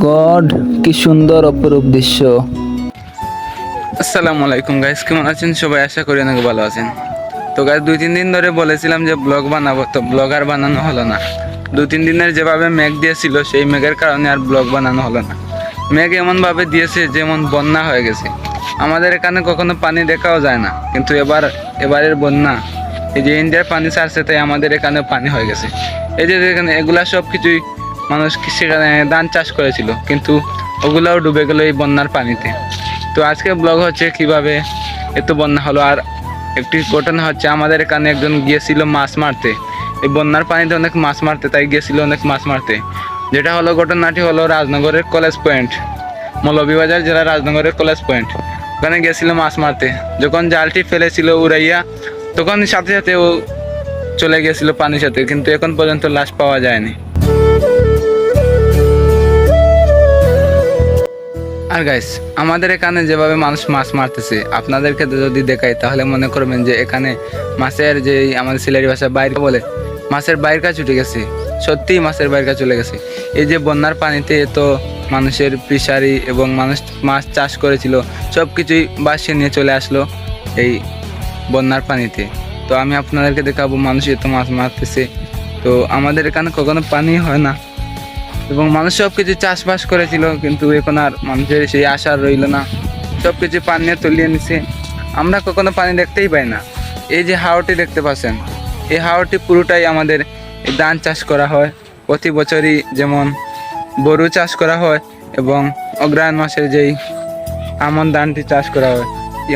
God, কি সুন্দর অপরূপ দৃশ্য। আসসালামু আলাইকুম গাইস, কেমন আছেন সবাই? আশা করি অনেক ভালো আছেন। তো গাইস 2-3 দিন ধরে বলেছিলাম যে ব্লগ বানাবো, তো ব্লগ আর বানানো হলো না। 2-3 দিনের যেভাবে মেঘ দিয়েছিল সেই মেঘের কারণে আর ব্লগ বানানো হলো না। মেঘ এমনভাবে দিয়েছে যেমন বন্যা হয়ে গেছে। আমাদের এখানে কখনো পানি দেখাও যায় না, কিন্তু এবারের বন্যা, এই যে ইন্ডিয়ার পানি ছাড়ছে তাই আমাদের এখানেও পানি হয়ে গেছে। এই যে এখানে এগুলা সব কিছুই মানুষ সেখানে ধান চাষ করেছিল, কিন্তু ওগুলাও ডুবে গেল এই বন্যার পানিতে। তো আজকে ব্লগ হচ্ছে কিভাবে এত বন্যা হলো। আর একটি ঘটনা হচ্ছে, আমাদের এখানে একজন গিয়েছিল মাছ মারতে, এই বন্যার পানিতে অনেক মাছ মারতে, তাই গিয়েছিল অনেক মাছ মারতে। যেটা হলো, ঘটনাটি হলো রাজনগরের কলেজ পয়েন্ট, মৌলভীবাজার জেলার রাজনগরের কলেজ পয়েন্ট। ওখানে গিয়েছিল মাছ মারতে। যখন জালটি ফেলেছিল উড়াইয়া, তখন সাথে সাথে ও চলে গিয়েছিল পানির সাথে, কিন্তু এখন পর্যন্ত লাশ পাওয়া যায়নি। আর গাইস, আমাদের এখানে যেভাবে মানুষ মাছ মারতেছে আপনাদেরকে যদি দেখাই তাহলে মনে করবেন যে এখানে মাছের, যে আমাদের সিলেটি ভাষায় বাইরে বলে, মাছের বাইরকা ছুটে গেছে। সত্যিই মাছের বাইরকা চলে গেছে। এই যে বন্যার পানিতে এত মানুষের ফিশারি এবং মানুষ মাছ চাষ করেছিল সব কিছুই ভাসিয়ে নিয়ে চলে আসলো এই বন্যার পানিতে। তো আমি আপনাদেরকে দেখাবো মানুষ এত মাছ মারতেছে। তো আমাদের এখানে কখনো পানি হয় না, এবং মানুষ সব কিছু চাষবাস করেছিল, কিন্তু এখন আর মানুষের সেই আশা রইল না। সব কিছু পানি নিয়ে তলিয়ে নিছে। আমরা কখনো পানি দেখতেই পাই না। এই যে হাওরটি দেখতে পাচ্ছেন, এই হাওরটি পুরোটাই আমাদের ধান চাষ করা হয় প্রতি বছরই, যেমন বরু চাষ করা হয় এবং অগ্রহায়ণ মাসের যেই আমন ধানটি চাষ করা হয়।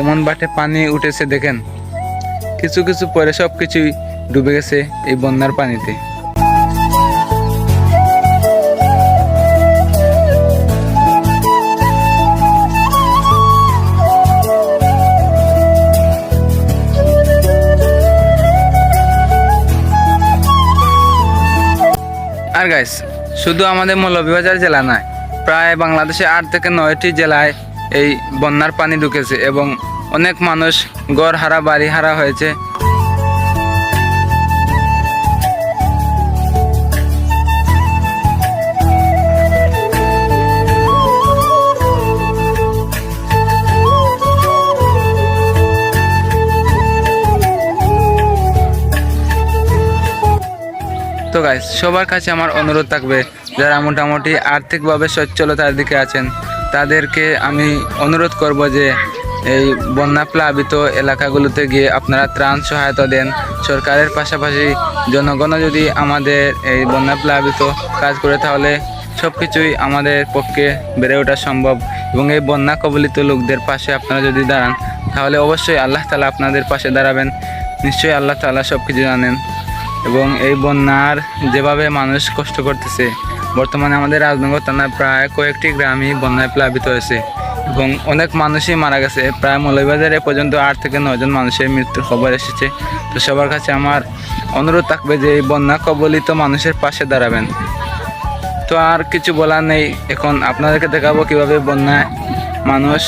এমন বাটে পানি উঠেছে দেখেন, কিছু কিছু পরে সব কিছুই ডুবে গেছে এই বন্যার পানিতে। আর গাইস, শুধু আমাদের মৌলভীবাজার জেলা নয়, প্রায় বাংলাদেশে 8 থেকে 9টি জেলায় এই বন্যার পানি ঢুকেছে এবং অনেক মানুষ ঘর হারা, বাড়ি হারা হয়েছে। তো গাইস, সবার কাছে আমার অনুরোধ থাকবে, যারা মোটামুটি আর্থিকভাবে সচ্ছলতার দিকে আছেন তাদেরকে আমি অনুরোধ করব যে এই বন্যা প্লাবিত এলাকাগুলোতে গিয়ে আপনারা ত্রাণ সহায়তা দেন। সরকারের পাশাপাশি জনগণও যদি আমাদের এই বন্যা প্লাবিত কাজ করে, তাহলে সব কিছুই আমাদের পক্ষে বেড়ে ওঠা সম্ভব। এবং এই বন্যা কবলিত লোকদের পাশে আপনারা যদি দাঁড়ান, তাহলে অবশ্যই আল্লাহ তাআলা আপনাদের পাশে দাঁড়াবেন। নিশ্চয়ই আল্লাহ তাআলা সব কিছু জানেন। এবং এই বন্যার যেভাবে মানুষ কষ্ট করতেছে, বর্তমানে আমাদের রাজনগর থানার প্রায় কয়েকটি গ্রামই বন্যায় প্লাবিত হয়েছে এবং অনেক মানুষই মারা গেছে। প্রায় মৌলভীবাজারে পর্যন্ত 8 থেকে 9 জন মানুষের মৃত্যুর খবর এসেছে। তো সবার কাছে আমার অনুরোধ থাকবে যে এই বন্যা কবলিত মানুষের পাশে দাঁড়াবেন। তো আর কিছু বলার নেই, এখন আপনাদেরকে দেখাবো কীভাবে বন্যায় মানুষ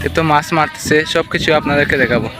এত মাছ মারতেছে, সব কিছু আপনাদেরকে দেখাবো।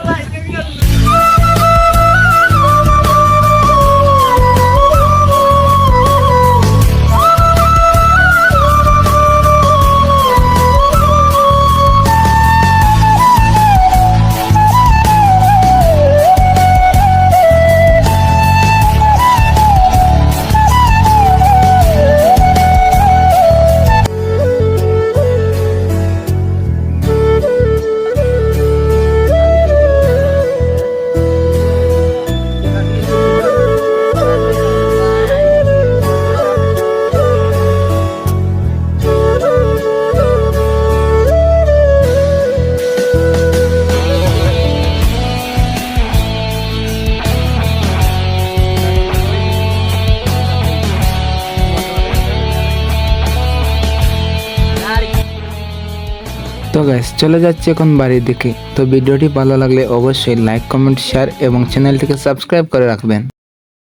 তো গাইস, চলে যাচ্ছে এখন বাড়ির দিকে। তো ভিডিওটি ভালো লাগলে অবশ্যই লাইক, কমেন্ট, শেয়ার এবং চ্যানেলটিকে সাবস্ক্রাইব করে রাখবেন।